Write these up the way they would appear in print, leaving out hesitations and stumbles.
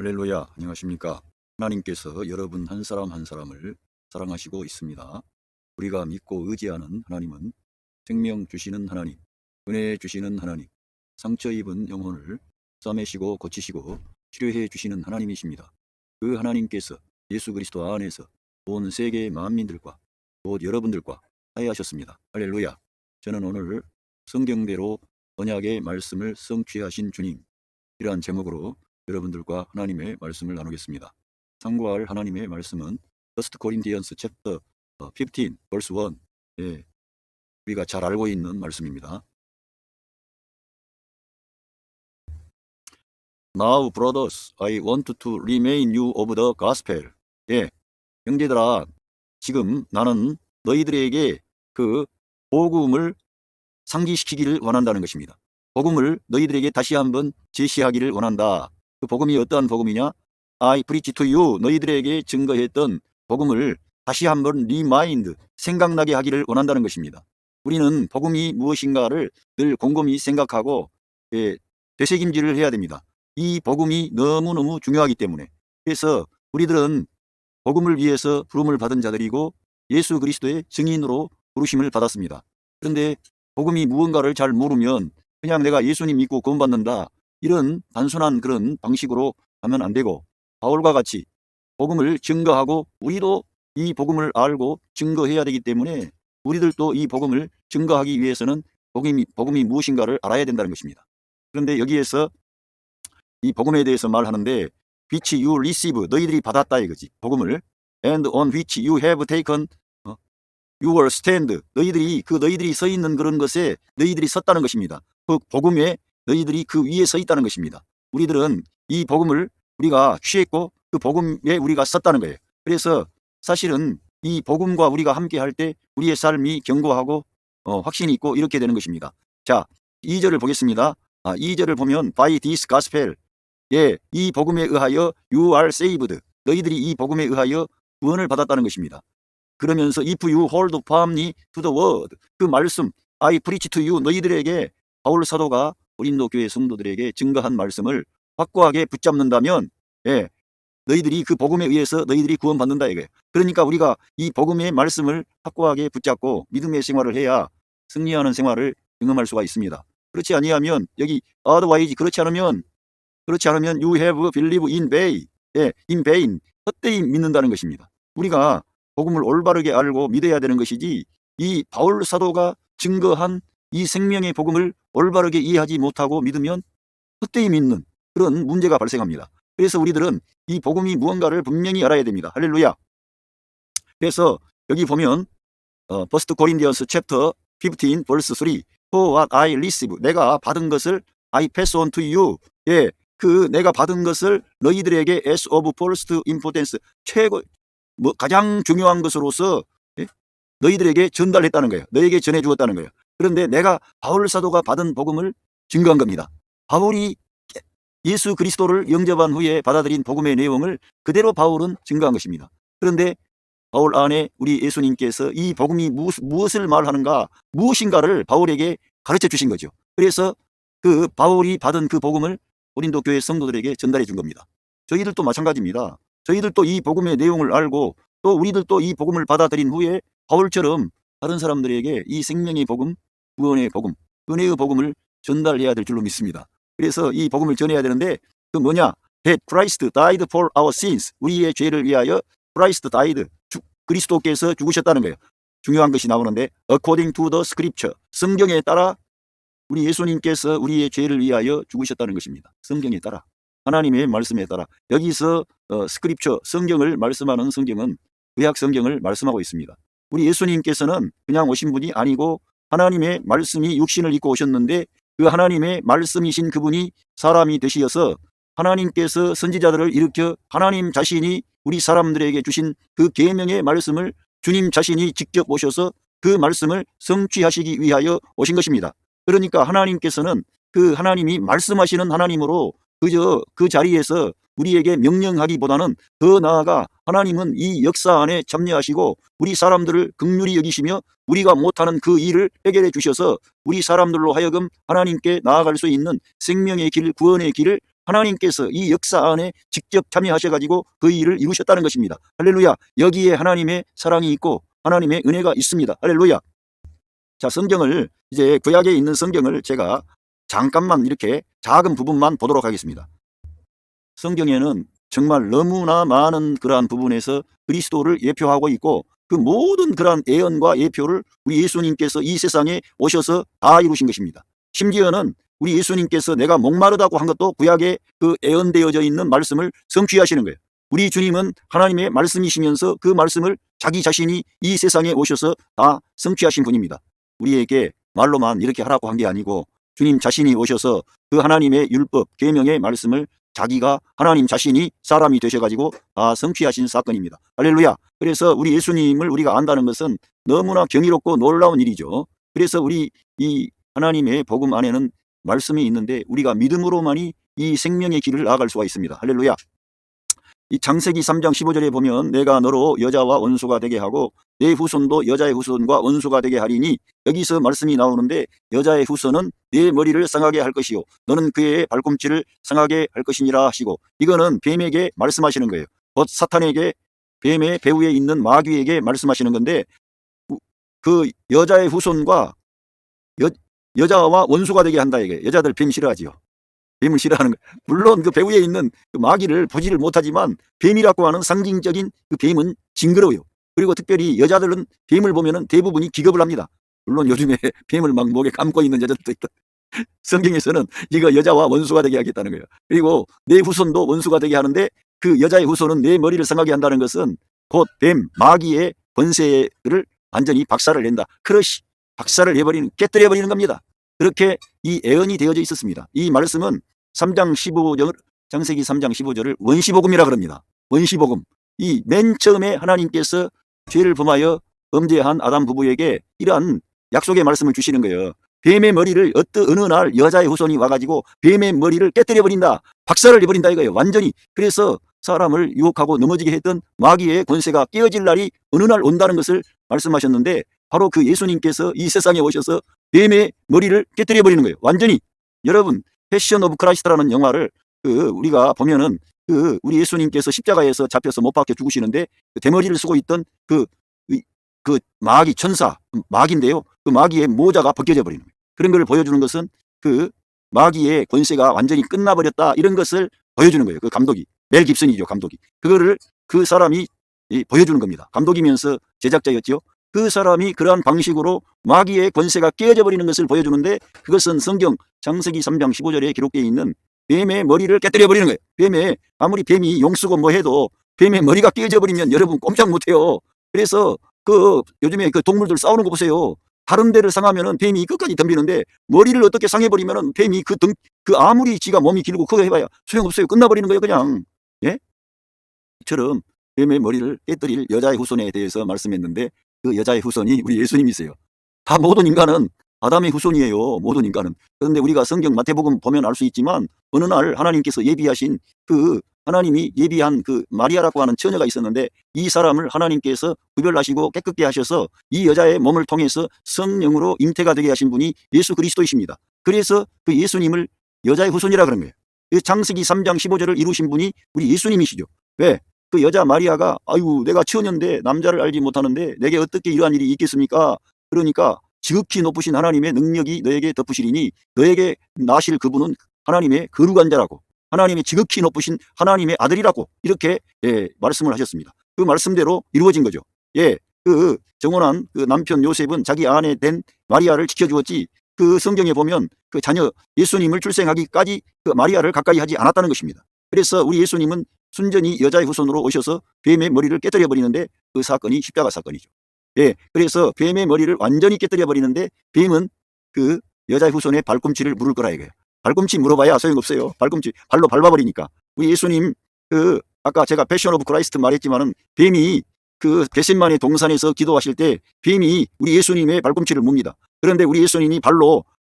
할렐루야, 안녕하십니까? 하나님께서 여러분 한 사람 한 사람을 사랑하시고 있습니다. 우리가 믿고 의지하는 하나님은 생명 주시는 하나님, 은혜 주시는 하나님, 상처 입은 영혼을 싸매시고 고치시고 치료해 주시는 하나님이십니다. 그 하나님께서 예수 그리스도 안에서 온 세계 만민들과 곧 여러분들과 화해하셨습니다. 할렐루야. 저는 오늘 성경대로 언약의 말씀을 성취하신 주님, 이러한 제목으로 여러분들과 하나님의 말씀을 나누겠습니다. 참고할 하나님의 말씀은 1 Corinthians chapter 15 verse 1, 우리가 잘 알고 있는 말씀입니다. Now brothers, I want to remind you of the gospel. 형제들아, 지금 나는 너희들에게 그 복음을 상기시키기를 원한다는 것입니다. 복음을 너희들에게 다시 한번 제시하기를 원한다. 그 복음이 어떠한 복음이냐? I preach to you, 너희들에게 증거했던 복음을 다시 한번 remind, 생각나게 하기를 원한다는 것입니다. 우리는 복음이 무엇인가를 늘 곰곰이 생각하고 되새김질을 해야 됩니다. 이 복음이 너무너무 중요하기 때문에. 그래서 우리들은 복음을 위해서 부름을 받은 자들이고 예수 그리스도의 증인으로 부르심을 받았습니다. 그런데 복음이 무언가를 잘 모르면 그냥 내가 예수님 믿고 구원받는다, 이런 단순한 그런 방식으로 하면 안 되고, 바울과 같이 복음을 증거하고 우리도 이 복음을 알고 증거해야 되기 때문에 우리들도 이 복음을 증거하기 위해서는 복음이 무엇인가를 알아야 된다는 것입니다. 그런데 여기에서 이 복음에 대해서 말하는데 which you receive, 너희들이 받았다 이거지, 복음을. and on which you have taken your stand, 너희들이 서 있는 그런 것에 너희들이 섰다는 것입니다. 그 복음에 너희들이 그 위에 서 있다는 것입니다. 우리들은 이 복음을 우리가 취했고 그 복음에 우리가 섰다는 거예요. 그래서 사실은 이 복음과 우리가 함께 할 때 우리의 삶이 견고하고 확신이 있고 이렇게 되는 것입니다. 자, 2절을 보겠습니다. 2절을 보면 by this gospel, 이 복음에 의하여 you are saved, 너희들이 이 복음에 의하여 구원을 받았다는 것입니다. 그러면서 if you hold firmly to the word, 그 말씀 I preach to you, 너희들에게 바울 사도가 고린도 교회 성도들에게 증거한 말씀을 확고하게 붙잡는다면 너희들이 그 복음에 의해서 너희들이 구원받는다 이거예요. 그러니까 우리가 이 복음의 말씀을 확고하게 붙잡고 믿음의 생활을 해야 승리하는 생활을 경험할 수가 있습니다. 그렇지 아니하면 여기 otherwise, 그렇지 않으면 you have believed in vain, in vain, 헛되이 믿는다는 것입니다. 우리가 복음을 올바르게 알고 믿어야 되는 것이지, 이 바울 사도가 증거한 이 생명의 복음을 올바르게 이해하지 못하고 믿으면 헛되이 믿는 그런 문제가 발생합니다. 그래서 우리들은 이 복음이 무언가를 분명히 알아야 됩니다. 할렐루야. 그래서 여기 보면 1 Corinthians chapter 15 verse 3, For what I receive, 내가 받은 것을 I pass on to you, 그 내가 받은 것을 너희들에게 as of first importance, 가장 중요한 것으로서 너희들에게 전달했다는 거예요. 너에게 전해주었다는 거예요. 그런데 내가 바울 사도가 받은 복음을 증거한 겁니다. 바울이 예수 그리스도를 영접한 후에 받아들인 복음의 내용을 그대로 바울은 증거한 것입니다. 그런데 바울 안에 우리 예수님께서 이 복음이 무엇을 말하는가, 무엇인가를 바울에게 가르쳐 주신 거죠. 그래서 그 바울이 받은 그 복음을 고린도 교회 성도들에게 전달해 준 겁니다. 저희들도 마찬가지입니다. 저희들도 이 복음의 내용을 알고 또 우리들도 이 복음을 받아들인 후에 바울처럼 다른 사람들에게 이 생명의 복음, 구원의 복음, 은혜의 복음을 전달해야 될 줄로 믿습니다. 그래서 이 복음을 전해야 되는데 그 뭐냐? That Christ died for our sins, 우리의 죄를 위하여 Christ died, 그리스도께서 죽으셨다는 거예요. 중요한 것이 나오는데 according to the scripture, 성경에 따라 우리 예수님께서 우리의 죄를 위하여 죽으셨다는 것입니다. 성경에 따라, 하나님의 말씀에 따라. 여기서 스크립처, 성경을 말씀하는 성경은 구약 성경을 말씀하고 있습니다. 우리 예수님께서는 그냥 오신 분이 아니고 하나님의 말씀이 육신을 입고 오셨는데 그 하나님의 말씀이신 그분이 사람이 되시어서 하나님께서 선지자들을 일으켜 하나님 자신이 우리 사람들에게 주신 그 계명의 말씀을 주님 자신이 직접 오셔서 그 말씀을 성취하시기 위하여 오신 것입니다. 그러니까 하나님께서는 그 하나님이 말씀하시는 하나님으로 그저 그 자리에서 우리에게 명령하기보다는 더 나아가 하나님은 이 역사 안에 참여하시고 우리 사람들을 긍휼히 여기시며 우리가 못하는 그 일을 해결해 주셔서 우리 사람들로 하여금 하나님께 나아갈 수 있는 생명의 길, 구원의 길을 하나님께서 이 역사 안에 직접 참여하셔가지고 그 일을 이루셨다는 것입니다. 할렐루야. 여기에 하나님의 사랑이 있고 하나님의 은혜가 있습니다. 할렐루야. 자, 성경을 이제 구약에 있는 성경을 제가 잠깐만 이렇게 작은 부분만 보도록 하겠습니다. 성경에는 정말 너무나 많은 그러한 부분에서 그리스도를 예표하고 있고 그 모든 그러한 예언과 예표를 우리 예수님께서 이 세상에 오셔서 다 이루신 것입니다. 심지어는 우리 예수님께서 내가 목마르다고 한 것도 구약에 그 예언되어져 있는 말씀을 성취하시는 거예요. 우리 주님은 하나님의 말씀이시면서 그 말씀을 자기 자신이 이 세상에 오셔서 다 성취하신 분입니다. 우리에게 말로만 이렇게 하라고 한 게 아니고 주님 자신이 오셔서 그 하나님의 율법, 계명의 말씀을 자기가 하나님 자신이 사람이 되셔가지고 다 성취하신 사건입니다. 할렐루야. 그래서 우리 예수님을 우리가 안다는 것은 너무나 경이롭고 놀라운 일이죠. 그래서 우리 이 하나님의 복음 안에는 말씀이 있는데 우리가 믿음으로만이 이 생명의 길을 나아갈 수가 있습니다. 할렐루야. 이 창세기 3장 15절에 보면 내가 너로 여자와 원수가 되게 하고 내 후손도 여자의 후손과 원수가 되게 하리니, 여기서 말씀이 나오는데 여자의 후손은 내 머리를 상하게 할 것이요 너는 그의 발꿈치를 상하게 할 것이니라 하시고, 이거는 뱀에게 말씀하시는 거예요. 곧 사탄에게, 뱀의 배후에 있는 마귀에게 말씀하시는 건데 그 여자의 후손과 여자와 원수가 되게 한다. 이게 여자들 뱀 싫어하지요. 뱀을 싫어하는 거예요. 물론 그 배후에 있는 그 마귀를 보지를 못하지만 뱀이라고 하는 상징적인 그 뱀은 징그러워요. 그리고 특별히 여자들은 뱀을 보면은 대부분이 기겁을 합니다. 물론 요즘에 뱀을 막 목에 감고 있는 여자들도 있다. 성경에서는 이거 여자와 원수가 되게 하겠다는 거예요. 그리고 내 후손도 원수가 되게 하는데 그 여자의 후손은 내 머리를 상하게 한다는 것은 곧 뱀, 마귀의 권세를 완전히 박살을 낸다. 크러쉬, 박살을 해버리는, 깨뜨려버리는 겁니다. 그렇게 이 예언이 되어져 있었습니다. 이 말씀은 3장 15절, 창세기 3장 15절을 원시복음이라 그럽니다. 원시복음. 이 맨 처음에 하나님께서 죄를 범하여 범죄한 아담 부부에게 이러한 약속의 말씀을 주시는 거예요. 뱀의 머리를 어느 날 여자의 후손이 와가지고 뱀의 머리를 깨뜨려 버린다. 박살을 내버린다 이거예요. 완전히. 그래서 사람을 유혹하고 넘어지게 했던 마귀의 권세가 깨어질 날이 어느 날 온다는 것을 말씀하셨는데, 바로 그 예수님께서 이 세상에 오셔서 뱀의 머리를 깨뜨려 버리는 거예요. 완전히. 여러분, 패션 오브 크라이스트라는 영화를 우리가 보면은 우리 예수님께서 십자가에서 잡혀서 못 박혀 죽으시는데 그 대머리를 쓰고 있던 그 마귀 천사, 마귀인데요. 그 마귀의 모자가 벗겨져 버리는 거예요. 그런 걸 보여주는 것은 그 마귀의 권세가 완전히 끝나버렸다, 이런 것을 보여주는 거예요. 그 감독이, 멜 깁슨이죠, 감독이. 그거를 그 사람이 보여주는 겁니다. 감독이면서 제작자였죠. 그 사람이 그러한 방식으로 마귀의 권세가 깨어져 버리는 것을 보여주는데, 그것은 성경 창세기 3장 15절에 기록되어 있는 뱀의 머리를 깨뜨려 버리는 거예요. 아무리 뱀이 용쓰고 뭐 해도 뱀의 머리가 깨어져 버리면 여러분 꼼짝 못해요. 그래서 요즘에 그 동물들 싸우는 거 보세요. 다른 데를 상하면은 뱀이 끝까지 덤비는데 머리를 어떻게 상해버리면은 뱀이 아무리 지가 몸이 길고 크게 해봐야 소용없어요. 끝나버리는 거예요, 그냥. 예? 이처럼 뱀의 머리를 깨뜨릴 여자의 후손에 대해서 말씀했는데 그 여자의 후손이 우리 예수님이세요. 다 모든 인간은 아담의 후손이에요. 모든 인간은. 그런데 우리가 성경 마태복음 보면 알 수 있지만 어느 날 하나님께서 예비하신 하나님이 예비한 마리아라고 하는 처녀가 있었는데, 이 사람을 하나님께서 구별하시고 깨끗게 하셔서 이 여자의 몸을 통해서 성령으로 잉태가 되게 하신 분이 예수 그리스도이십니다. 그래서 그 예수님을 여자의 후손이라 그런 거예요. 창세기 3장 15절을 이루신 분이 우리 예수님이시죠. 왜? 그 여자 마리아가 아이고 내가 처녀인데 남자를 알지 못하는데 내게 어떻게 이러한 일이 있겠습니까? 그러니까 지극히 높으신 하나님의 능력이 너에게 덮으시리니 너에게 나실 그분은 하나님의 거룩한 자라고, 하나님의 지극히 높으신 하나님의 아들이라고, 이렇게 말씀을 하셨습니다. 그 말씀대로 이루어진 거죠. 정혼한 남편 요셉은 자기 아내 된 마리아를 지켜주었지, 성경에 보면 자녀 예수님을 출생하기까지 마리아를 가까이 하지 않았다는 것입니다. 그래서 우리 예수님은 순전히 여자의 후손으로 오셔서 뱀의 머리를 깨뜨려 버리는데 그 사건이 십자가 사건이죠. 그래서 뱀의 머리를 완전히 깨뜨려 버리는데 뱀은 여자의 후손의 발꿈치를 물을 거라 이거예요. 발꿈치 물어봐야 소용없어요. 발꿈치 발로 밟아버리니까. 우리 예수님 아까 제가 패션 오브 크라이스트 말했지만은 뱀이 겟세마네 동산에서 기도하실 때 뱀이 우리 예수님의 발꿈치를 묵니다. 그런데 우리 예수님이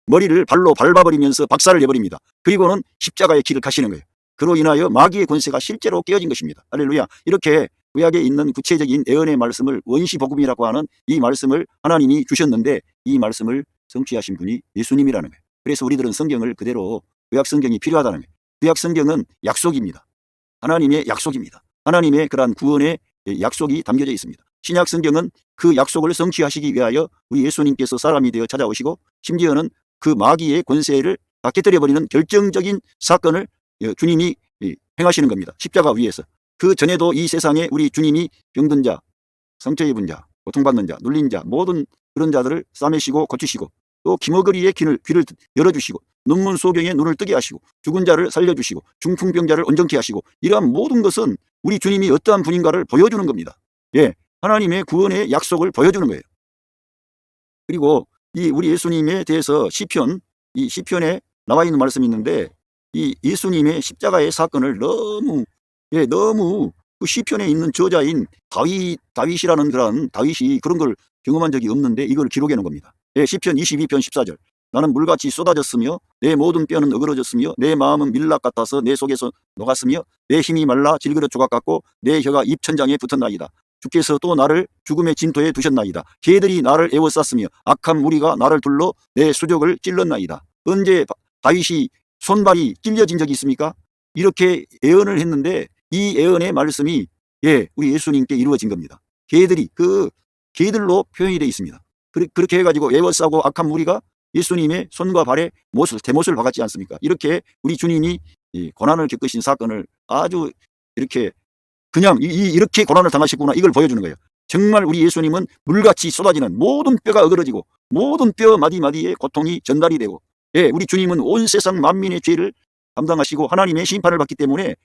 머리를 발로 밟아버리면서 박살을 내버립니다. 그리고는 십자가의 길을 가시는 거예요. 그로 인하여 마귀의 권세가 실제로 깨어진 것입니다. 할렐루야. 이렇게 구약에 있는 구체적인 예언의 말씀을 원시복음이라고 하는 이 말씀을 하나님이 주셨는데 이 말씀을 성취하신 분이 예수님이라는 거예요. 그래서 우리들은 성경을 그대로 구약 성경이 필요하다는 거예요. 구약 성경은 약속입니다. 하나님의 약속입니다. 하나님의 그러한 구원의 약속이 담겨져 있습니다. 신약 성경은 그 약속을 성취하시기 위하여 우리 예수님께서 사람이 되어 찾아오시고 심지어는 그 마귀의 권세를 다 깨뜨려버리는 결정적인 사건을 주님이 행하시는 겁니다. 십자가 위에서. 그 전에도 이 세상에 우리 주님이 병든 자, 상처 입은 자, 고통받는 자, 눌린 자, 모든 그런 자들을 싸매시고 고치시고 또 기머거리의 귀를 열어주시고 눈문 소경의 눈을 뜨게 하시고 죽은 자를 살려주시고 중풍병자를 온전케 하시고 이러한 모든 것은 우리 주님이 어떠한 분인가를 보여주는 겁니다. 예, 하나님의 구원의 약속을 보여주는 거예요. 그리고 이 우리 예수님에 대해서 이 시편에 나와 있는 말씀이 있는데 이 예수님의 십자가의 사건을 너무 그 시편에 있는 저자인 다윗이라는 그런 다윗이 그런 걸 경험한 적이 없는데 이걸 기록해 놓은 겁니다. 예, 시편 22편 14절. 나는 물같이 쏟아졌으며 내 모든 뼈는 어그러졌으며 내 마음은 밀랍 같아서 내 속에서 녹았으며 내 힘이 말라 질그릇 조각 같고 내 혀가 입천장에 붙었나이다. 주께서 또 나를 죽음의 진토에 두셨나이다. 개들이 나를 에워쌌으며 악한 무리가 나를 둘러 내 수족을 찔렀나이다. 언제 다윗이 손발이 찔려진 적이 있습니까? 이렇게 예언을 했는데 이 예언의 말씀이 우리 예수님께 이루어진 겁니다. 개들로 표현이 되어 있습니다. 그렇게 해가지고 에워싸고 악한 무리가 예수님의 손과 발에 대못을 박았지 않습니까? 이렇게 우리 주님이 고난을 겪으신 사건을 아주 이렇게 그냥 이렇게 고난을 당하셨구나 이걸 보여주는 거예요. 정말 우리 예수님은 물같이 쏟아지는 모든 뼈가 어그러지고 모든 뼈 마디마디에 고통이 전달이 되고 우리 주님은 온 세상 만민의 죄를 담당하시고 하나님의 심판을 받기 때문에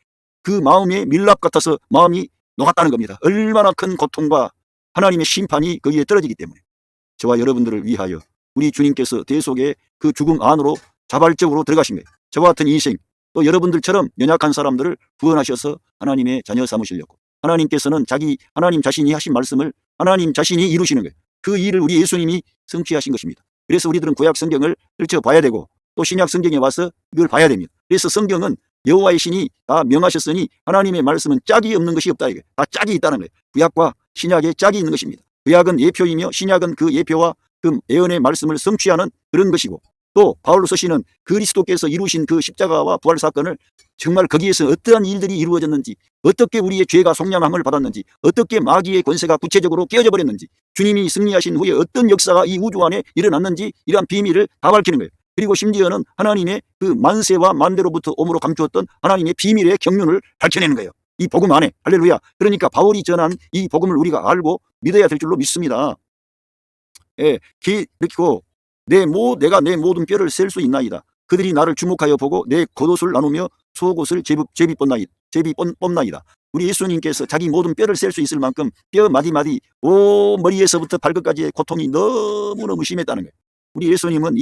그 마음에 밀랍 같아서 마음이 녹았다는 겁니다. 얼마나 큰 고통과 하나님의 심판이 거기에 떨어지기 때문에 저와 여러분들을 위하여 우리 주님께서 대속의 그 죽음 안으로 자발적으로 들어가신 거예요. 저와 같은 인생 또 여러분들처럼 연약한 사람들을 구원하셔서 하나님의 자녀 삼으시려고 하나님께서는 하나님 자신이 하신 말씀을 하나님 자신이 이루시는 거예요. 그 일을 우리 예수님이 성취하신 것입니다. 그래서 우리들은 구약 성경을 펼쳐봐야 되고 또 신약 성경에 와서 이걸 봐야 됩니다. 그래서 성경은 여호와의 신이 다 명하셨으니 하나님의 말씀은 짝이 없는 것이 없다. 이게 다 짝이 있다는 거예요. 구약과 신약에 짝이 있는 것입니다. 구약은 예표이며 신약은 그 예표와 그 예언의 말씀을 성취하는 그런 것이고 또 바울로 서시는 그리스도께서 이루신 그 십자가와 부활 사건을 정말 거기에서 어떠한 일들이 이루어졌는지 어떻게 우리의 죄가 속량함을 받았는지 어떻게 마귀의 권세가 구체적으로 깨어져 버렸는지 주님이 승리하신 후에 어떤 역사가 이 우주 안에 일어났는지 이러한 비밀을 다 밝히는 거예요. 그리고 심지어는 하나님의 그 만세와 만대로부터 오므로 감추었던 하나님의 비밀의 경륜을 밝혀내는 거예요. 이 복음 안에. 할렐루야. 그러니까 바울이 전한 이 복음을 우리가 알고 믿어야 될 줄로 믿습니다. 그리고 내가 내 모든 뼈를 셀 수 있나이다. 그들이 나를 주목하여 보고 내 겉옷을 나누며 속옷을 제비 뽑나이다. 우리 예수님께서 자기 모든 뼈를 셀 수 있을 만큼 뼈 마디마디 머리에서부터 발끝까지의 고통이 너무너무 심했다는 거예요. 우리 예수님은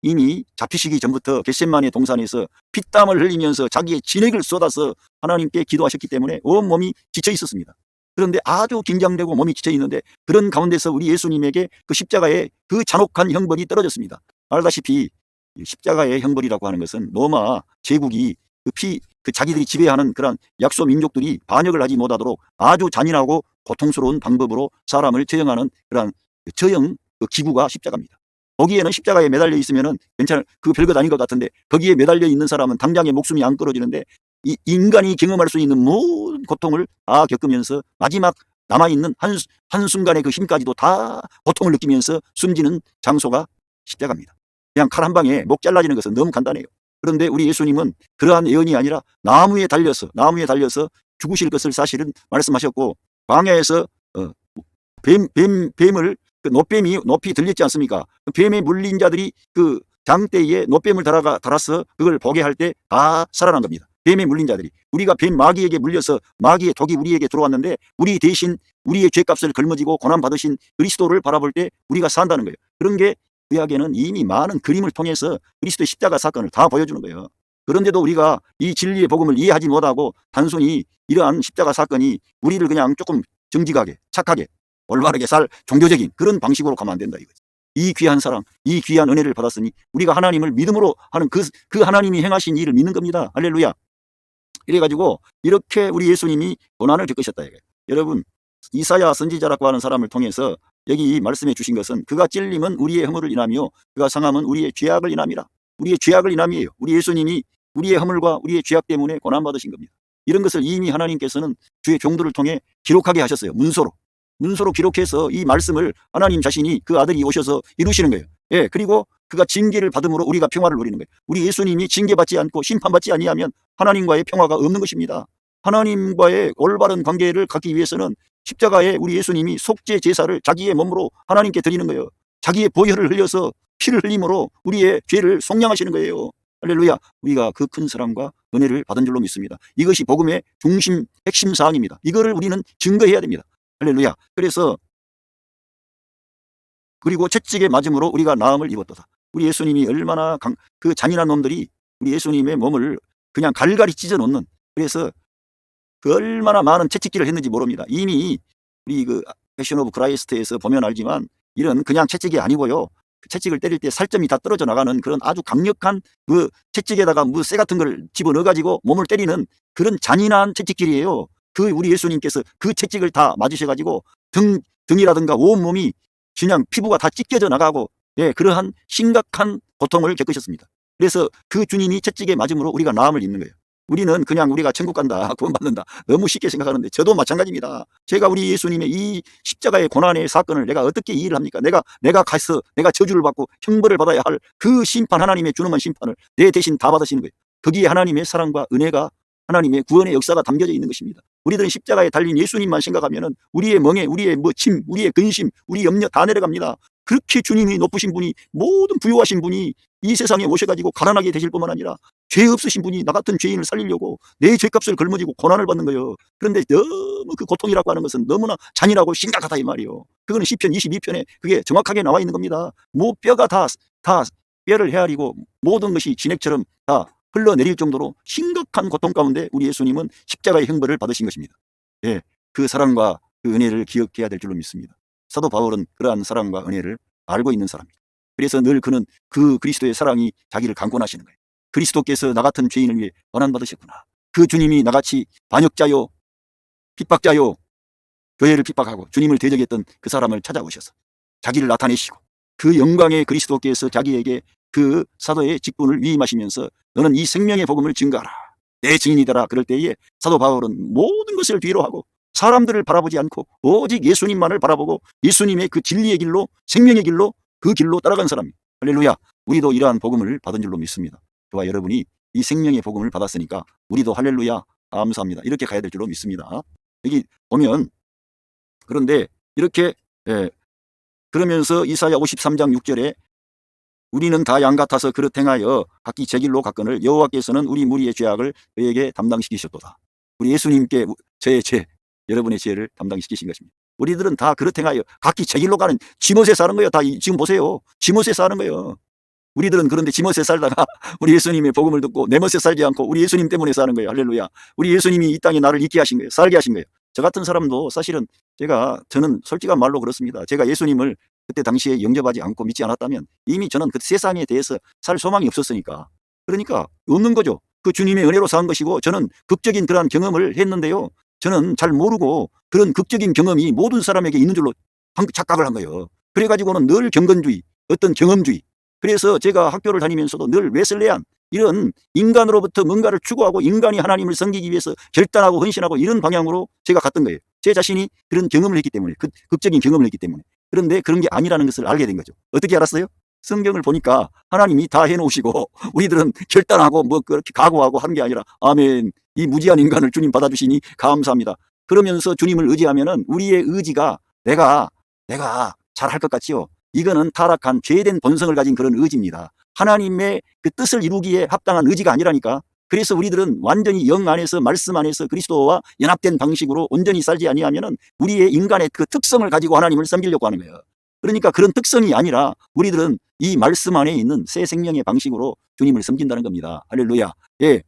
이미 잡히시기 전부터 겟세마네 동산에서 피땀을 흘리면서 자기의 진액을 쏟아서 하나님께 기도하셨기 때문에 온몸이 지쳐 있었습니다. 그런데 아주 긴장되고 몸이 지쳐 있는데 그런 가운데서 우리 예수님에게 그 십자가의 그 잔혹한 형벌이 떨어졌습니다. 알다시피 십자가의 형벌이라고 하는 것은 로마 제국이 그 자기들이 지배하는 그런 약소 민족들이 반역을 하지 못하도록 아주 잔인하고 고통스러운 방법으로 사람을 처형하는 그런 처형 기구가 십자가입니다. 거기에는 십자가에 매달려 있으면은 그 별것 아닌 것 같은데 거기에 매달려 있는 사람은 당장에 목숨이 안 끊어지는데 이 인간이 경험할 수 있는 모든 고통을 다 겪으면서 마지막 남아있는 한순간의 그 힘까지도 다 고통을 느끼면서 숨지는 장소가 십자가입니다. 그냥 칼 한 방에 목 잘라지는 것은 너무 간단해요. 그런데 우리 예수님은 그러한 예언이 아니라 나무에 달려서 죽으실 것을 사실은 말씀하셨고 광야에서 뱀을 노뱀이 높이 들렸지 않습니까? 뱀에 물린 자들이 그 장대에 노뱀을 달아서 그걸 보게 할 때 다 살아난 겁니다. 뱀에 물린 자들이. 우리가 뱀 마귀에게 물려서 마귀의 독이 우리에게 들어왔는데 우리 대신 우리의 죄값을 걸머지고 고난받으신 그리스도를 바라볼 때 우리가 산다는 거예요. 그런 게 구약에는 이미 많은 그림을 통해서 그리스도의 십자가 사건을 다 보여주는 거예요. 그런데도 우리가 이 진리의 복음을 이해하지 못하고 단순히 이러한 십자가 사건이 우리를 그냥 조금 정직하게 착하게 올바르게 살 종교적인 그런 방식으로 가면 안 된다 이거지. 이 귀한 사랑, 이 귀한 은혜를 받았으니 우리가 하나님을 믿음으로 하는 그 하나님이 행하신 일을 믿는 겁니다. 할렐루야. 이래가지고 이렇게 우리 예수님이 고난을 겪으셨다 이거예요. 여러분 이사야 선지자라고 하는 사람을 통해서 여기 말씀해 주신 것은 그가 찔림은 우리의 허물을 인하며 그가 상함은 우리의 죄악을 인함이라. 우리의 죄악을 인함이에요. 우리 예수님이 우리의 허물과 우리의 죄악 때문에 고난받으신 겁니다. 이런 것을 이미 하나님께서는 주의 종들을 통해 기록하게 하셨어요. 문서로 기록해서 이 말씀을 하나님 자신이 그 아들이 오셔서 이루시는 거예요. 예, 그리고 그가 징계를 받음으로 우리가 평화를 누리는 거예요. 우리 예수님이 징계받지 않고 심판받지 아니하면 하나님과의 평화가 없는 것입니다. 하나님과의 올바른 관계를 갖기 위해서는 십자가에 우리 예수님이 속죄 제사를 자기의 몸으로 하나님께 드리는 거예요. 자기의 보혈을 흘려서 피를 흘림으로 우리의 죄를 속량하시는 거예요. 할렐루야. 우리가 그 큰 사랑과 은혜를 받은 줄로 믿습니다. 이것이 복음의 중심 핵심 사항입니다. 이거를 우리는 증거해야 됩니다. 할렐루야. 그리고 채찍에 맞음으로 우리가 나음을 입었도다. 우리 예수님이 얼마나 그 잔인한 놈들이 우리 예수님의 몸을 그냥 갈갈이 찢어 놓는, 그래서 그 얼마나 많은 채찍질을 했는지 모릅니다. 이미 우리 그 패션 오브 크라이스트에서 보면 알지만 이런 그냥 채찍이 아니고요. 그 채찍을 때릴 때 살점이 다 떨어져 나가는 그런 아주 강력한 그 채찍에다가 쇠 같은 걸 집어넣어 가지고 몸을 때리는 그런 잔인한 채찍질이에요. 그 우리 예수님께서 그 채찍을 다 맞으셔가지고 등이라든가 온몸이 그냥 피부가 다 찢겨져 나가고, 예, 그러한 심각한 고통을 겪으셨습니다. 그래서 그 주님이 채찍에 맞음으로 우리가 나음을 입는 거예요. 우리는 그냥 우리가 천국 간다, 구원받는다, 너무 쉽게 생각하는데 저도 마찬가지입니다. 제가 우리 예수님의 이 십자가의 고난의 사건을 내가 어떻게 이해를 합니까? 내가 가서 내가 저주를 받고 형벌을 받아야 할 그 심판, 하나님의 준엄한 심판을 내 대신 다 받으시는 거예요. 거기에 하나님의 사랑과 은혜가, 하나님의 구원의 역사가 담겨져 있는 것입니다. 우리들은 십자가에 달린 예수님만 생각하면은 우리의 멍에, 우리의 짐, 우리의 근심, 우리 염려 다 내려갑니다. 그렇게 주님이 높으신 분이, 모든 부유하신 분이 이 세상에 오셔가지고 가난하게 되실 뿐만 아니라 죄 없으신 분이 나 같은 죄인을 살리려고 내 죄값을 걸머지고 고난을 받는 거예요. 그런데 너무 그 고통이라고 하는 것은 너무나 잔인하고 심각하다 이 말이에요. 그거는 시편 22편에 그게 정확하게 나와 있는 겁니다. 뼈가 다 뼈를 헤아리고 모든 것이 진액처럼 다 흘러내릴 정도로 심각한 고통 가운데 우리 예수님은 십자가의 형벌을 받으신 것입니다. 예, 그 사랑과 그 은혜를 기억해야 될 줄로 믿습니다. 사도 바울은 그러한 사랑과 은혜를 알고 있는 사람입니다. 그래서 늘 그는 그 그리스도의 사랑이 자기를 강권하시는 거예요. 그리스도께서 나 같은 죄인을 위해 고난받으셨구나. 그 주님이 나같이 반역자요, 핍박자요, 교회를 핍박하고 주님을 대적했던 그 사람을 찾아오셔서 자기를 나타내시고, 그 영광의 그리스도께서 자기에게 그 사도의 직분을 위임하시면서 너는 이 생명의 복음을 증거하라, 내 증인이 되라. 그럴 때에 사도 바울은 모든 것을 뒤로 하고 사람들을 바라보지 않고 오직 예수님만을 바라보고 예수님의 그 진리의 길로, 생명의 길로, 그 길로 따라간 사람입니다. 할렐루야. 우리도 이러한 복음을 받은 줄로 믿습니다. 저와 여러분이 이 생명의 복음을 받았으니까 우리도 할렐루야, 감사합니다, 이렇게 가야 될 줄로 믿습니다. 여기 보면, 그런데 이렇게, 그러면서 이사야 53장 6절에 우리는 다 양 같아서 그릇 행하여 각기 제 길로 갔거늘 여호와께서는 우리 무리의 죄악을 그에게 담당시키셨도다. 우리 예수님께 저의 죄, 여러분의 죄를 담당시키신 것입니다. 우리들은 다 그릇 행하여 각기 제 길로 가는, 지못에 사는 거예요. 다 지금 보세요. 지못에 사는 거예요. 우리들은 그런데 지못에 살다가 우리 예수님의 복음을 듣고 내 멋에 살지 않고 우리 예수님 때문에 사는 거예요. 할렐루야. 우리 예수님이 이 땅에 나를 있게 하신 거예요. 살게 하신 거예요. 저 같은 사람도 사실은 저는 솔직한 말로 그렇습니다. 제가 예수님을 그때 당시에 영접하지 않고 믿지 않았다면 이미 저는 그 세상에 대해서 살 소망이 없었으니까, 그러니까 없는 거죠. 그 주님의 은혜로 산 것이고, 저는 극적인 그러한 경험을 했는데요, 저는 잘 모르고 그런 극적인 경험이 모든 사람에게 있는 줄로 착각을 한 거예요. 그래가지고는 늘 경건주의, 어떤 경험주의, 그래서 제가 학교를 다니면서도 늘 웨슬레안, 이런 인간으로부터 뭔가를 추구하고 인간이 하나님을 섬기기 위해서 결단하고 헌신하고 이런 방향으로 제가 갔던 거예요. 제 자신이 그런 경험을 했기 때문에, 그 극적인 경험을 했기 때문에. 그런데 그런 게 아니라는 것을 알게 된 거죠. 어떻게 알았어요? 성경을 보니까 하나님이 다 해놓으시고 우리들은 결단하고 뭐 그렇게 각오하고 하는 게 아니라, 아멘, 이 무지한 인간을 주님 받아주시니 감사합니다. 그러면서 주님을 의지하면은 우리의 의지가 내가 잘할 것 같지요? 이거는 타락한 죄된 본성을 가진 그런 의지입니다. 하나님의 그 뜻을 이루기에 합당한 의지가 아니라니까. 그래서 우리들은 완전히 영 안에서, 말씀 안에서 그리스도와 연합된 방식으로 온전히 살지 아니하면은 우리의 인간의 그 특성을 가지고 하나님을 섬기려고 하는 거예요. 그러니까 그런 특성이 아니라 우리들은 이 말씀 안에 있는 새 생명의 방식으로 주님을 섬긴다는 겁니다. 할렐루야. 예.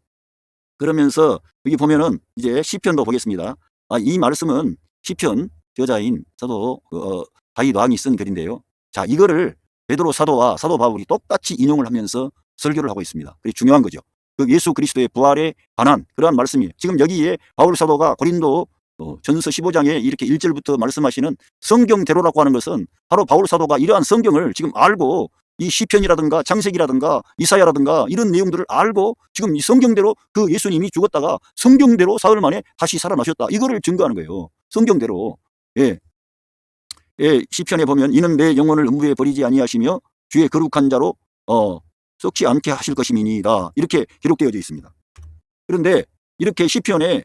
그러면서 여기 보면은 이제 시편도 보겠습니다. 이 말씀은 시편 저자인 사도 다윗 왕이 쓴 글인데요. 자, 이거를 베드로 사도와 사도 바울이 똑같이 인용을 하면서 설교를 하고 있습니다. 그게 중요한 거죠. 그 예수 그리스도의 부활에 관한 그러한 말씀이에요. 지금 여기에 바울 사도가 고린도 전서 15장에 이렇게 1절부터 말씀하시는 성경대로라고 하는 것은 바로 바울 사도가 이러한 성경을 지금 알고 이 시편이라든가 창세기라든가 이사야라든가 이런 내용들을 알고 지금 이 성경대로 그 예수님이 죽었다가 성경대로 사흘 만에 다시 살아나셨다. 이거를 증거하는 거예요. 성경대로. 예. 예, 시편에 보면 이는 내 영혼을 음부에 버리지 아니하시며 주의 거룩한 자로 썩지 않게 하실 것임이니이다. 이렇게 기록되어져 있습니다. 그런데 이렇게 시편에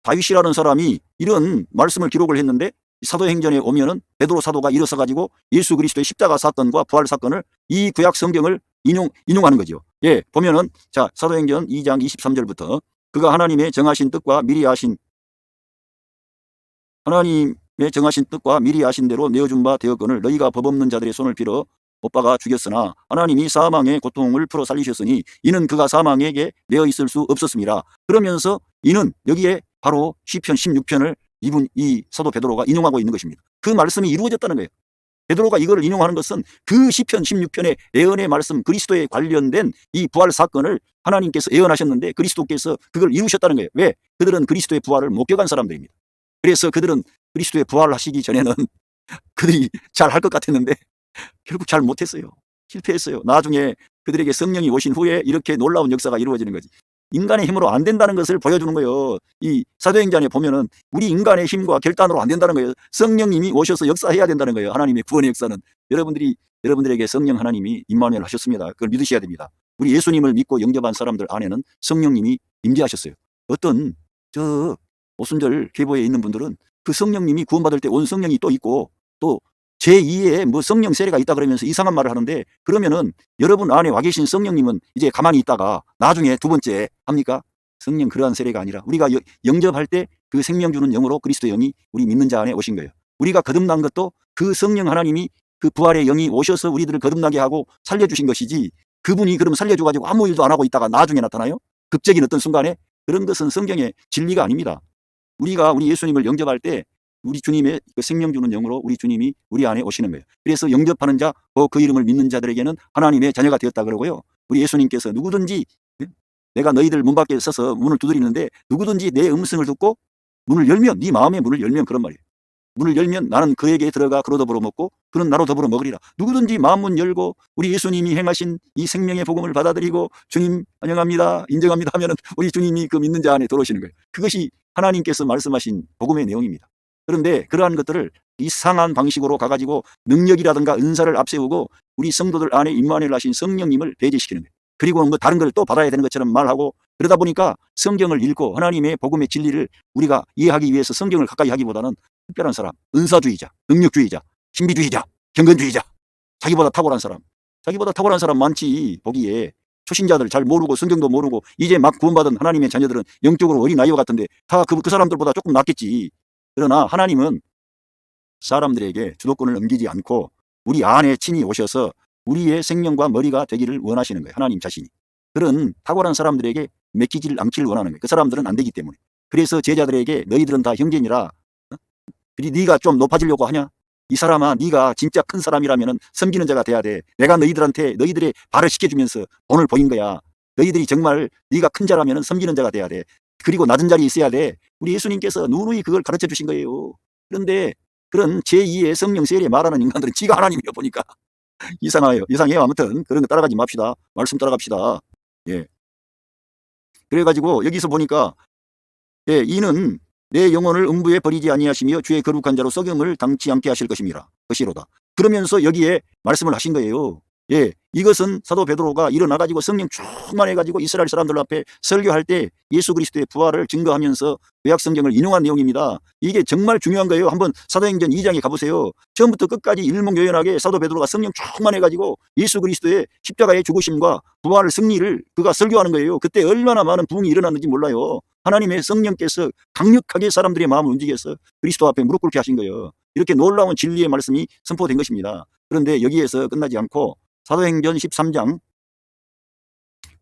다윗이라는 사람이 이런 말씀을 기록을 했는데 사도행전에 오면은 베드로 사도가 일어서 가지고 예수 그리스도의 십자가 사건과 부활 사건을 이 구약 성경을 인용하는 거죠. 예, 보면은 자, 사도행전 2장 23절부터 그가 하나님의 정하신 뜻과 미리 아신 대로 내어준 바 되었거늘 너희가 법 없는 자들의 손을 빌어 못 박아 죽였으나 하나님이 사망의 고통을 풀어 살리셨으니 이는 그가 사망에게 내어 있을 수 없었습니다. 그러면서 이는 여기에 바로 시편 16편을 이 사도 베드로가 인용하고 있는 것입니다. 그 말씀이 이루어졌다는 거예요. 베드로가 이거를 인용하는 것은 그 시편 16편의 예언의 말씀, 그리스도에 관련된 이 부활 사건을 하나님께서 예언하셨는데 그리스도께서 그걸 이루셨다는 거예요. 왜? 그들은 그리스도의 부활을 목격한 사람들입니다. 그래서 그들은 그리스도의 부활을 하시기 전에는 그들이 잘 할 것 같았는데 결국 잘 못했어요. 실패했어요. 나중에 그들에게 성령이 오신 후에 이렇게 놀라운 역사가 이루어지는 거지. 인간의 힘으로 안 된다는 것을 보여주는 거예요. 이 사도행전에 보면은 우리 인간의 힘과 결단으로 안 된다는 거예요. 성령님이 오셔서 역사해야 된다는 거예요. 하나님의 구원의 역사는. 여러분들에게 성령 하나님이 임마누엘 하셨습니다. 그걸 믿으셔야 됩니다. 우리 예수님을 믿고 영접한 사람들 안에는 성령님이 임재하셨어요. 어떤 오순절 계보에 있는 분들은 그 성령님이 구원받을 때 온 성령이 또 있고 또 제2의 뭐 성령 세례가 있다 그러면서 이상한 말을 하는데 그러면은 여러분 안에 와 계신 성령님은 이제 가만히 있다가 나중에 두 번째 합니까? 성령 그러한 세례가 아니라 우리가 영접할 때 그 생명 주는 영으로 그리스도의 영이 우리 믿는 자 안에 오신 거예요. 우리가 거듭난 것도 그 성령 하나님이 그 부활의 영이 오셔서 우리들을 거듭나게 하고 살려주신 것이지 그분이 그럼 살려줘가지고 아무 일도 안 하고 있다가 나중에 나타나요? 급적인 어떤 순간에? 그런 것은 성경의 진리가 아닙니다. 우리가 우리 예수님을 영접할 때 우리 주님의 그 생명 주는 영으로 우리 주님이 우리 안에 오시는 거예요. 그래서 영접하는 자, 그 이름을 믿는 자들에게는 하나님의 자녀가 되었다 그러고요. 우리 예수님께서 누구든지 내가 너희들 문 밖에 서서 문을 두드리는데 누구든지 내 음성을 듣고 문을 열면 네 마음의 문을 열면 그런 말이에요. 문을 열면 나는 그에게 들어가 그로 더불어 먹고 그는 나로 더불어 먹으리라. 누구든지 마음문 열고 우리 예수님이 행하신 이 생명의 복음을 받아들이고 주님 환영합니다 인정합니다 하면은 우리 주님이 그 믿는 자 안에 들어오시는 거예요. 그것이 하나님께서 말씀하신 복음의 내용입니다. 그런데 그러한 것들을 이상한 방식으로 가가지고 능력이라든가 은사를 앞세우고 우리 성도들 안에 임마누엘 하신 성령님을 배제시키는 거예요. 그리고 뭐 다른 걸 또 받아야 되는 것처럼 말하고 그러다 보니까 성경을 읽고 하나님의 복음의 진리를 우리가 이해하기 위해서 성경을 가까이 하기보다는 특별한 사람, 은사주의자, 능력주의자, 신비주의자, 경건주의자, 자기보다 탁월한 사람 많지. 보기에 초신자들 잘 모르고 성경도 모르고 이제 막 구원받은 하나님의 자녀들은 영적으로 어린아이와 같은데 다 그 사람들보다 조금 낫겠지. 그러나 하나님은 사람들에게 주도권을 넘기지 않고 우리 안에 친히 오셔서 우리의 생명과 머리가 되기를 원하시는 거예요. 하나님 자신이. 그런 탁월한 사람들에게 맡기질 않기를 원하는 거예요. 그 사람들은 안 되기 때문에. 그래서 제자들에게 너희들은 다 형제니라. 네가 좀 높아지려고 하냐? 이 사람아, 네가 진짜 큰 사람이라면 섬기는 자가 돼야 돼. 내가 너희들의 발을 씻겨주면서 본을 보인 거야. 너희들이 정말 네가 큰 자라면 섬기는 자가 돼야 돼. 그리고 낮은 자리에 있어야 돼. 우리 예수님께서 누누이 그걸 가르쳐 주신 거예요. 그런데 그런 제2의 성령 세례 말하는 인간들은 지가 하나님이라 보니까 이상해요. 아무튼 그런 거 따라가지 맙시다. 말씀 따라갑시다. 예. 그래가지고 여기서 보니까 예, 이는 내 영혼을 음부에 버리지 아니하시며 주의 거룩한 자로 썩음을 당치 않게 하실 것이로다. 그러면서 여기에 말씀을 하신 거예요. 예, 이것은 사도 베드로가 일어나가지고 성령 충만해가지고 이스라엘 사람들 앞에 설교할 때 예수 그리스도의 부활을 증거하면서 구약 성경을 인용한 내용입니다. 이게 정말 중요한 거예요. 한번 사도행전 2장에 가보세요. 처음부터 끝까지 일목요연하게 사도 베드로가 성령 충만해가지고 예수 그리스도의 십자가의 죽으심과 부활 승리를 그가 설교하는 거예요. 그때 얼마나 많은 부흥이 일어났는지 몰라요. 하나님의 성령께서 강력하게 사람들의 마음을 움직여서 그리스도 앞에 무릎 꿇게 하신 거예요. 이렇게 놀라운 진리의 말씀이 선포된 것입니다. 그런데 여기에서 끝나지 않고 사도행전 13장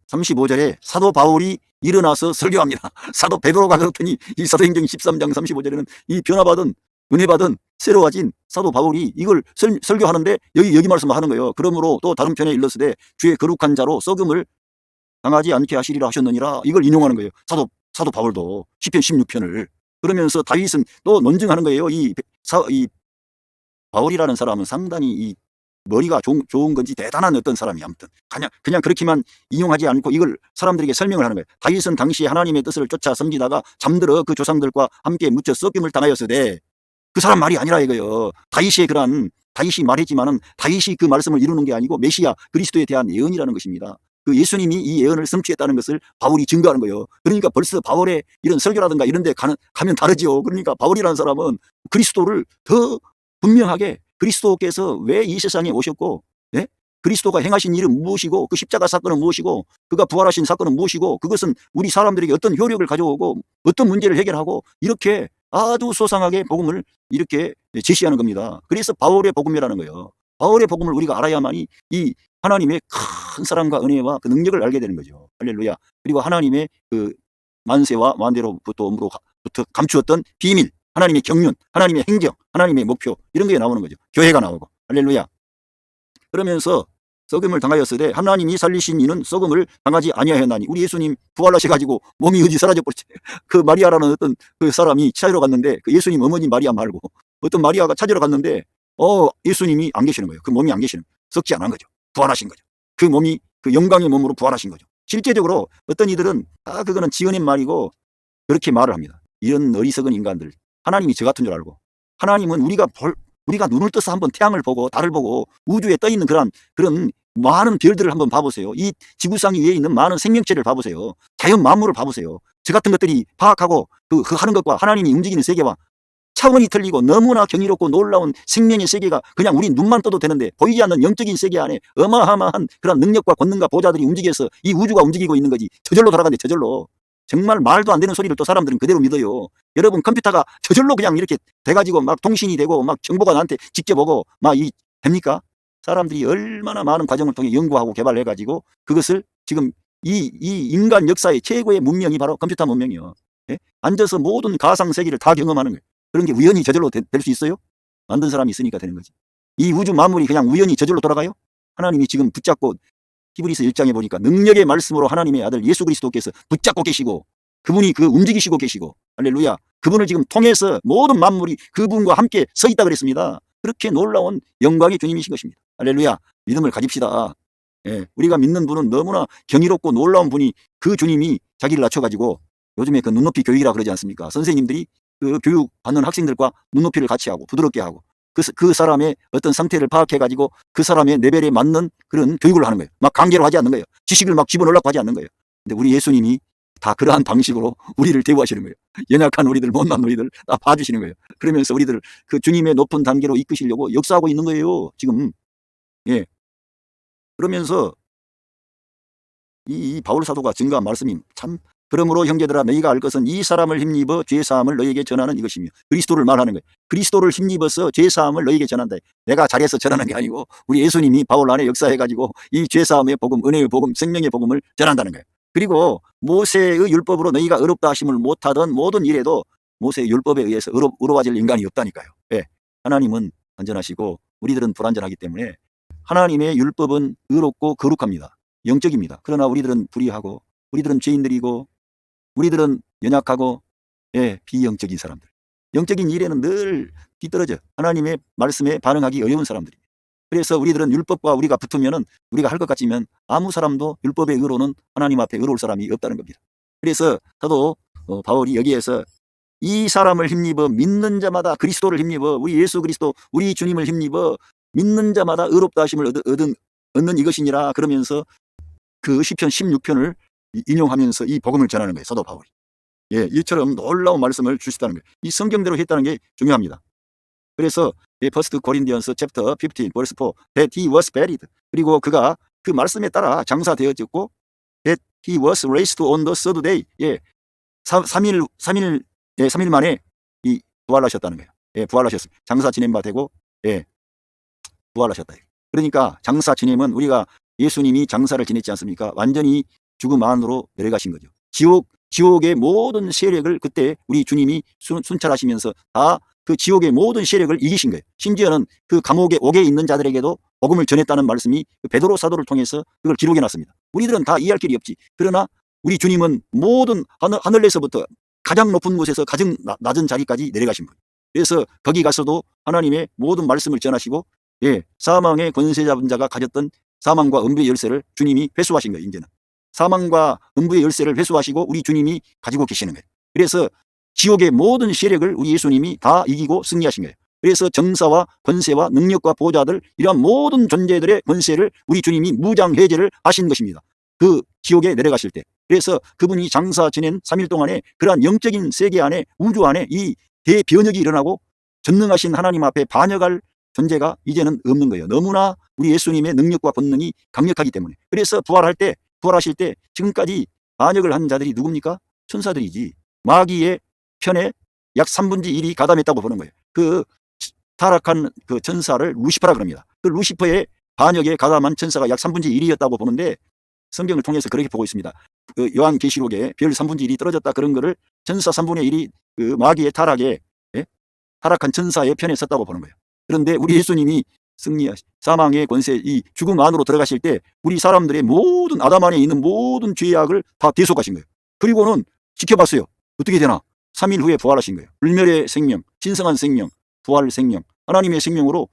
35절에 사도 바울이 일어나서 설교합니다. 사도 베드로가 그렇더니 이 사도행전 13장 35절에는 이 변화받은 은혜받은 새로워진 사도 바울이 이걸 설교하는데 여기 말씀을 하는 거예요. 그러므로 또 다른 편에 일렀으되 주의 거룩한 자로 썩음을 당하지 않게 하시리라 하셨느니라. 이걸 인용하는 거예요. 사도 바울도 시편 16편을. 그러면서 다윗은 또 논증하는 거예요. 이 바울이라는 사람은 상당히 머리가 좋은 건지 대단한 어떤 사람이 아무튼 그냥 그렇게만 인용하지 않고 이걸 사람들에게 설명을 하는 거예요. 다윗은 당시 하나님의 뜻을 쫓아 섬기다가 잠들어 그 조상들과 함께 묻혀 썩임을 당하였으되 그 사람 말이 아니라 이거예요. 다윗이 말했지만은 다윗이 그 말씀을 이루는 게 아니고 메시아 그리스도에 대한 예언이라는 것입니다. 그 예수님이 이 예언을 성취했다는 것을 바울이 증거하는 거예요. 그러니까 벌써 바울의 이런 설교라든가 이런 데 가면 다르죠. 그러니까 바울이라는 사람은 그리스도를 더 분명하게 그리스도께서 왜 이 세상에 오셨고, 예? 그리스도가 행하신 일은 무엇이고, 그 십자가 사건은 무엇이고, 그가 부활하신 사건은 무엇이고, 그것은 우리 사람들에게 어떤 효력을 가져오고 어떤 문제를 해결하고 이렇게 아주 소상하게 복음을 이렇게 제시하는 겁니다. 그래서 바울의 복음이라는 거예요. 바울의 복음을 우리가 알아야만이 이 하나님의 큰 사랑과 은혜와 그 능력을 알게 되는 거죠. 할렐루야. 그리고 하나님의 그 만세와 만대로부터 감추었던 비밀, 하나님의 경륜, 하나님의 행정, 하나님의 목표 이런 게 나오는 거죠. 교회가 나오고. 할렐루야. 그러면서 썩음을 당하였으되 하나님이 살리신 이는 썩음을 당하지 아니하였나니. 우리 예수님 부활하셔가지고 몸이 어디 사라져버렸지. 그 마리아라는 어떤 그 사람이 찾으러 갔는데 그 예수님 어머니 마리아 말고 어떤 마리아가 찾으러 갔는데 예수님이 안 계시는 거예요. 그 몸이 안 계시는 거예요. 썩지 않은 거죠. 부활하신 거죠. 그 몸이 그 영광의 몸으로 부활하신 거죠. 실제적으로 어떤 이들은 그거는 지어낸 말이고 그렇게 말을 합니다. 이런 어리석은 인간들. 하나님이 저 같은 줄 알고. 하나님은 우리가 눈을 떠서 한번 태양을 보고 달을 보고 우주에 떠 있는 그런 많은 별들을 한번 봐보세요. 이 지구상 위에 있는 많은 생명체를 봐보세요. 자연 만물을 봐보세요. 저 같은 것들이 파악하고 그 하는 것과 하나님이 움직이는 세계와 차원이 틀리고 너무나 경이롭고 놀라운 생명의 세계가 그냥 우리 눈만 떠도 되는데 보이지 않는 영적인 세계 안에 어마어마한 그런 능력과 권능과 보좌들이 움직여서 이 우주가 움직이고 있는 거지. 저절로 돌아가는데 저절로. 정말 말도 안 되는 소리를 또 사람들은 그대로 믿어요. 여러분 컴퓨터가 저절로 그냥 이렇게 돼가지고 막 통신이 되고 막 정보가 나한테 직접 오고 됩니까? 사람들이 얼마나 많은 과정을 통해 연구하고 개발해가지고 그것을 지금 이 인간 역사의 최고의 문명이 바로 컴퓨터 문명이요. 예? 앉아서 모든 가상세계를 다 경험하는 거예요. 그런 게 우연히 저절로 될 수 있어요? 만든 사람이 있으니까 되는 거지. 이 우주 만물이 그냥 우연히 저절로 돌아가요? 하나님이 지금 붙잡고 히브리서 1장에 보니까 능력의 말씀으로 하나님의 아들 예수 그리스도께서 붙잡고 계시고 그분이 움직이시고 계시고 할렐루야. 그분을 지금 통해서 모든 만물이 그분과 함께 서 있다 그랬습니다. 그렇게 놀라운 영광의 주님이신 것입니다. 할렐루야. 믿음을 가집시다. 예, 우리가 믿는 분은 너무나 경이롭고 놀라운 분이 그 주님이 자기를 낮춰가지고 요즘에 그 눈높이 교육이라 그러지 않습니까? 선생님들이 그 교육 받는 학생들과 눈높이를 같이 하고 부드럽게 하고 그 사람의 어떤 상태를 파악해가지고 그 사람의 레벨에 맞는 그런 교육을 하는 거예요. 막 강제로 하지 않는 거예요. 지식을 막 집어넣으려고 하지 않는 거예요. 근데 우리 예수님이 다 그러한 방식으로 우리를 대우하시는 거예요. 연약한 우리들, 못난 우리들 다 봐주시는 거예요. 그러면서 우리들 그 주님의 높은 단계로 이끄시려고 역사하고 있는 거예요. 지금. 예. 그러면서 이 바울 사도가 증거한 말씀이 참 그러므로 형제들아 너희가 알 것은 이 사람을 힘입어 죄사함을 너희에게 전하는 이것이며 그리스도를 말하는 거예요. 그리스도를 힘입어서 죄사함을 너희에게 전한다. 내가 잘해서 전하는 게 아니고 우리 예수님이 바울 안에 역사해가지고 이 죄사함의 복음, 은혜의 복음, 생명의 복음을 전한다는 거예요. 그리고 모세의 율법으로 너희가 의롭다 하심을 못하던 모든 일에도 모세의 율법에 의해서 의로워질 인간이 없다니까요. 예. 하나님은 안전하시고 우리들은 불안전하기 때문에 하나님의 율법은 의롭고 거룩합니다. 영적입니다. 그러나 우리들은 불의하고 우리들은 죄인들이고 우리들은 연약하고 비영적인 사람들. 영적인 일에는 늘 뒤떨어져. 하나님의 말씀에 반응하기 어려운 사람들입니다. 그래서 우리들은 율법과 우리가 붙으면은 우리가 할 것 같지만 아무 사람도 율법의 의로는 하나님 앞에 의로울 사람이 없다는 겁니다. 그래서 저도 바울이 여기에서 이 사람을 힘입어 믿는 자마다 그리스도를 힘입어 우리 예수 그리스도 우리 주님을 힘입어 믿는 자마다 의롭다 하심을 얻는 이것이니라 그러면서 그 시편 16편을 인용하면서 이 복음을 전하는 거예요. 사도 바울이. 예, 이처럼 놀라운 말씀을 주시다는 거예요. 이 성경대로 했다는 게 중요합니다. 그래서 First Corinthians chapter 15 verse 4 that he was buried. 그리고 그가 그 말씀에 따라 장사되어졌고 that he was raised on the third day. 예, 3일 만에 부활하셨다는 거예요. 예, 부활하셨습니다. 장사 지낸 바 되고 부활하셨다. 그러니까 장사 지내면 우리가 예수님이 장사를 지냈지 않습니까? 완전히 죽음 안으로 내려가신 거죠. 지옥의 모든 세력을 그때 우리 주님이 순찰하시면서 다 그 지옥의 모든 세력을 이기신 거예요. 심지어는 그 감옥에 옥에 있는 자들에게도 복음을 전했다는 말씀이 베드로 사도를 통해서 그걸 기록해 놨습니다. 우리들은 다 이해할 길이 없지. 그러나 우리 주님은 모든 하늘에서부터 가장 높은 곳에서 가장 낮은 자리까지 내려가신 거예요. 그래서 거기 가서도 하나님의 모든 말씀을 전하시고 예, 사망의 권세 잡은 자가 가졌던 사망과 음부의 열쇠를 주님이 회수하신 거예요. 이제는 사망과 음부의 열쇠를 회수하시고 우리 주님이 가지고 계시는 거예요. 그래서 지옥의 모든 세력을 우리 예수님이 다 이기고 승리하신 거예요. 그래서 정사와 권세와 능력과 보좌들, 이러한 모든 존재들의 권세를 우리 주님이 무장해제를 하신 것입니다. 그 지옥에 내려가실 때. 그래서 그분이 장사 지낸 3일 동안에 그러한 영적인 세계 안에, 우주 안에 이 대변혁이 일어나고 전능하신 하나님 앞에 반역할 존재가 이제는 없는 거예요. 너무나 우리 예수님의 능력과 권능이 강력하기 때문에. 그래서 부활하실 때 지금까지 반역을 한 자들이 누굽니까? 천사들이지. 마귀의 편에 약 3분의 1이 가담했다고 보는 거예요. 그 타락한 그 천사를 루시퍼라 그럽니다. 그 루시퍼의 반역에 가담한 천사가 약 3분의 1이었다고 보는데, 성경을 통해서 그렇게 보고 있습니다. 그 요한계시록에 별 3분의 1이 떨어졌다 그런 거를 천사 3분의 1이 그 마귀의 타락에, 예? 타락한 천사의 편에 섰다고 보는 거예요. 그런데 우리 예수님이 사망의 권세, 이 죽음 안으로 들어가실 때 우리 사람들의 모든 아담 안에 있는 모든 죄악을 다 대속하신 거예요. 그리고는 지켜봤어요. 어떻게 되나? 3일 후에 부활하신 거예요. 불멸의 생명, 신성한 생명, 부활 생명, 하나님의 생명으로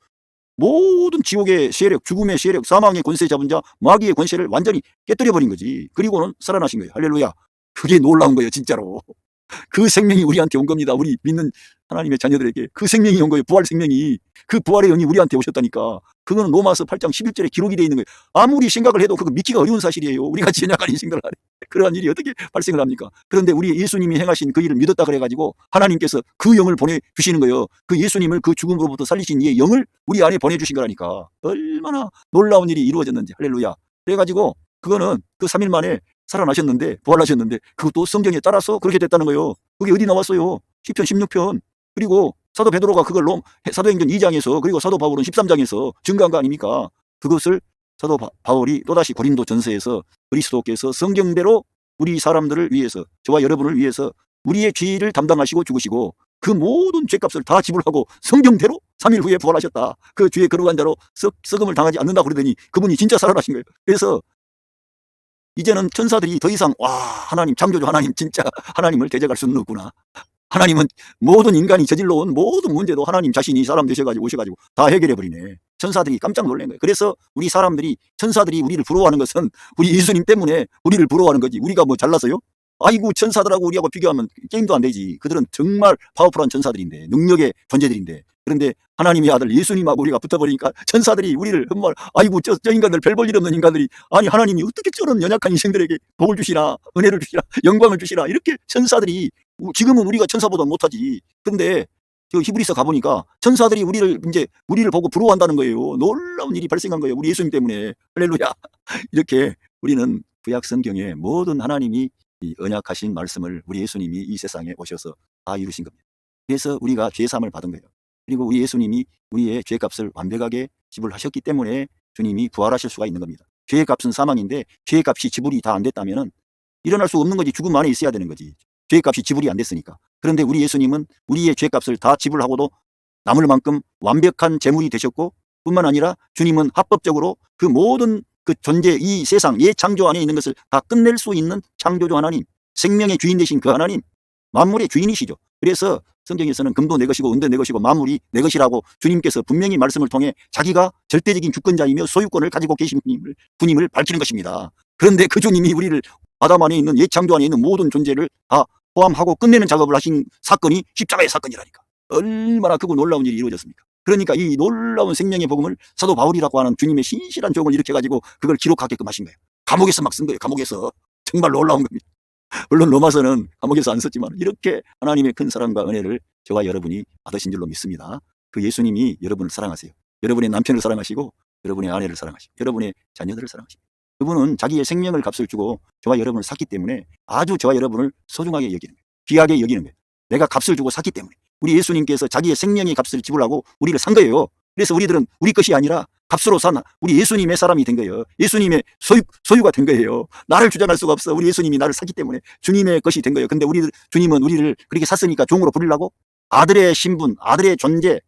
모든 지옥의 세력, 죽음의 세력, 사망의 권세 잡은 자, 마귀의 권세를 완전히 깨뜨려버린 거지. 그리고는 살아나신 거예요. 할렐루야. 그게 놀라운 거예요, 진짜로. 그 생명이 우리한테 온 겁니다. 우리 믿는 하나님의 자녀들에게 그 생명이 온 거예요. 부활 생명이. 그 부활의 영이 우리한테 오셨다니까. 그거는 로마서 8장 11절에 기록이 되어 있는 거예요. 아무리 생각을 해도 그거 믿기가 어려운 사실이에요. 우리가 연약한 인생들 안에 그러한 일이 어떻게 발생을 합니까? 그런데 우리 예수님이 행하신 그 일을 믿었다 그래가지고 하나님께서 그 영을 보내주시는 거예요. 그 예수님을 그 죽음으로부터 살리신 이 영을 우리 안에 보내주신 거라니까. 얼마나 놀라운 일이 이루어졌는지. 할렐루야. 그래가지고 그거는 그 3일 만에 살아나셨는데, 부활하셨는데, 그것도 성경에 따라서 그렇게 됐다는 거예요. 그게 어디 나왔어요? 시편 16편. 그리고 사도 베드로가 그걸 사도행전 2장에서, 그리고 사도 바울은 13장에서 증거한 거 아닙니까? 그것을 사도 바울이 또다시 고린도 전서에서 그리스도께서 성경대로 우리 사람들을 위해서, 저와 여러분을 위해서 우리의 죄를 담당하시고 죽으시고 그 모든 죄값을 다 지불하고 성경대로 3일 후에 부활하셨다. 그 죄에 거룩한 자로 썩음을 당하지 않는다고 그러더니 그분이 진짜 살아나신 거예요. 그래서 이제는 천사들이 더 이상 하나님, 창조주 하나님, 진짜 하나님을 대적할 수는 없구나. 하나님은 모든 인간이 저질러 온 모든 문제도 하나님 자신이 사람 되셔가지고 오셔가지고 다 해결해버리네. 천사들이 깜짝 놀란 거예요. 그래서 우리 사람들이, 천사들이 우리를 부러워하는 것은 우리 예수님 때문에 우리를 부러워하는 거지. 우리가 뭐 잘나서요? 아이고, 천사들하고 우리하고 비교하면 게임도 안 되지. 그들은 정말 파워풀한 천사들인데, 능력의 존재들인데. 그런데 하나님의 아들 예수님하고 우리가 붙어버리니까 천사들이 우리를 정말, 아이고, 저 인간들, 별 볼 일 없는 인간들이, 아니 하나님이 어떻게 저런 연약한 인생들에게 복을 주시나, 은혜를 주시나, 영광을 주시나, 이렇게 천사들이, 지금은 우리가 천사보다 못하지. 근데 저 히브리서 가보니까 천사들이 우리를 보고 부러워한다는 거예요. 놀라운 일이 발생한 거예요. 우리 예수님 때문에. 할렐루야. 이렇게 우리는 구약 성경에 모든 하나님이 이 언약하신 말씀을 우리 예수님이 이 세상에 오셔서 다 이루신 겁니다. 그래서 우리가 죄사함을 받은 거예요. 그리고 우리 예수님이 우리의 죄값을 완벽하게 지불하셨기 때문에 주님이 부활하실 수가 있는 겁니다. 죄값은 사망인데 죄값이 지불이 다 안 됐다면 일어날 수 없는 거지. 죽음 안에 있어야 되는 거지. 죄값이 지불이 안 됐으니까. 그런데 우리 예수님은 우리의 죄값을 다 지불하고도 남을 만큼 완벽한 제물이 되셨고, 뿐만 아니라 주님은 합법적으로 그 모든 그 존재, 이 세상, 창조 안에 있는 것을 다 끝낼 수 있는 창조주 하나님, 생명의 주인 되신 그 하나님, 만물의 주인이시죠. 그래서 성경에서는 금도 내 것이고 은도 내 것이고 만물이 내 것이라고 주님께서 분명히 말씀을 통해 자기가 절대적인 주권자이며 소유권을 가지고 계신 분임을 밝히는 것입니다. 그런데 그 주님이 우리를 아담 안에 있는, 창조 안에 있는 모든 존재를 다 포함하고 끝내는 작업을 하신 사건이 십자가의 사건이라니까. 얼마나 크고 놀라운 일이 이루어졌습니까? 그러니까 이 놀라운 생명의 복음을 사도 바울이라고 하는 주님의 신실한 종을 일으켜가지고 그걸 기록하게끔 하신 거예요. 감옥에서 막 쓴 거예요. 감옥에서. 정말 놀라운 겁니다. 물론 로마서는 감옥에서 안 썼지만 이렇게 하나님의 큰 사랑과 은혜를 저와 여러분이 받으신 줄로 믿습니다. 그 예수님이 여러분을 사랑하세요. 여러분의 남편을 사랑하시고 여러분의 아내를 사랑하시고 여러분의 자녀들을 사랑하십니다. 그분은 자기의 생명을 값을 주고 저와 여러분을 샀기 때문에 아주 저와 여러분을 소중하게 여기는 거예요. 귀하게 여기는 거예요. 내가 값을 주고 샀기 때문에. 우리 예수님께서 자기의 생명의 값을 지불하고 우리를 산 거예요. 그래서 우리들은 우리 것이 아니라 값으로 산 우리 예수님의 사람이 된 거예요. 예수님의 소유가 된 거예요. 나를 주장할 수가 없어. 우리 예수님이 나를 샀기 때문에 주님의 것이 된 거예요. 근데 주님은 우리를 그렇게 샀으니까 종으로 부리려고 아들의 신분, 아들의 존재,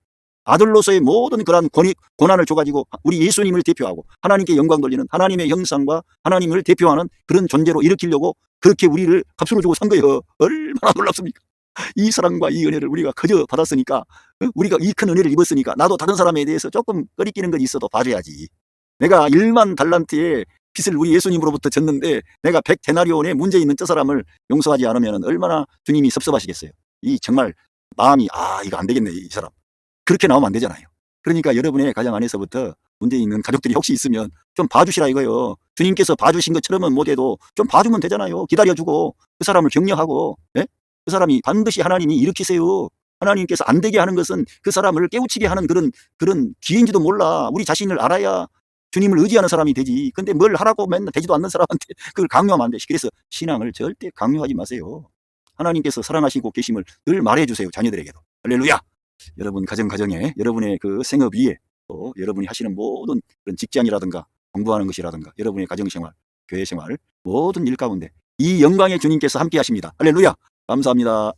아들로서의 모든 그러한 고난을 줘가지고 우리 예수님을 대표하고 하나님께 영광 돌리는 하나님의 형상과 하나님을 대표하는 그런 존재로 일으키려고 그렇게 우리를 값으로 주고 산 거예요. 얼마나 놀랍습니까? 이 사랑과 이 은혜를 우리가 그저 받았으니까, 우리가 이 큰 은혜를 입었으니까 나도 다른 사람에 대해서 조금 꺼리끼는 건 있어도 봐줘야지. 내가 1만 달란트의 빚을 우리 예수님으로부터 졌는데 내가 100데나리온의 문제 있는 저 사람을 용서하지 않으면 얼마나 주님이 섭섭하시겠어요. 이 정말 마음이 이거 안 되겠네, 이 사람. 그렇게 나오면 안 되잖아요. 그러니까 여러분의 가정 안에서부터 문제 있는 가족들이 혹시 있으면 좀 봐주시라 이거요. 주님께서 봐주신 것처럼은 못해도 좀 봐주면 되잖아요. 기다려주고 그 사람을 격려하고, 예? 그 사람이 반드시 하나님이 일으키세요. 하나님께서 안 되게 하는 것은 그 사람을 깨우치게 하는 그런 기회인지도 몰라. 우리 자신을 알아야 주님을 의지하는 사람이 되지. 근데 뭘 하라고 맨날 되지도 않는 사람한테 그걸 강요하면 안 돼. 그래서 신앙을 절대 강요하지 마세요. 하나님께서 사랑하시고 계심을 늘 말해주세요. 자녀들에게도. 할렐루야. 여러분 가정에, 여러분의 그 생업 위에, 또 여러분이 하시는 모든 그런 직장이라든가 공부하는 것이라든가 여러분의 가정생활, 교회생활, 모든 일 가운데 이 영광의 주님께서 함께 하십니다. 할렐루야. 감사합니다.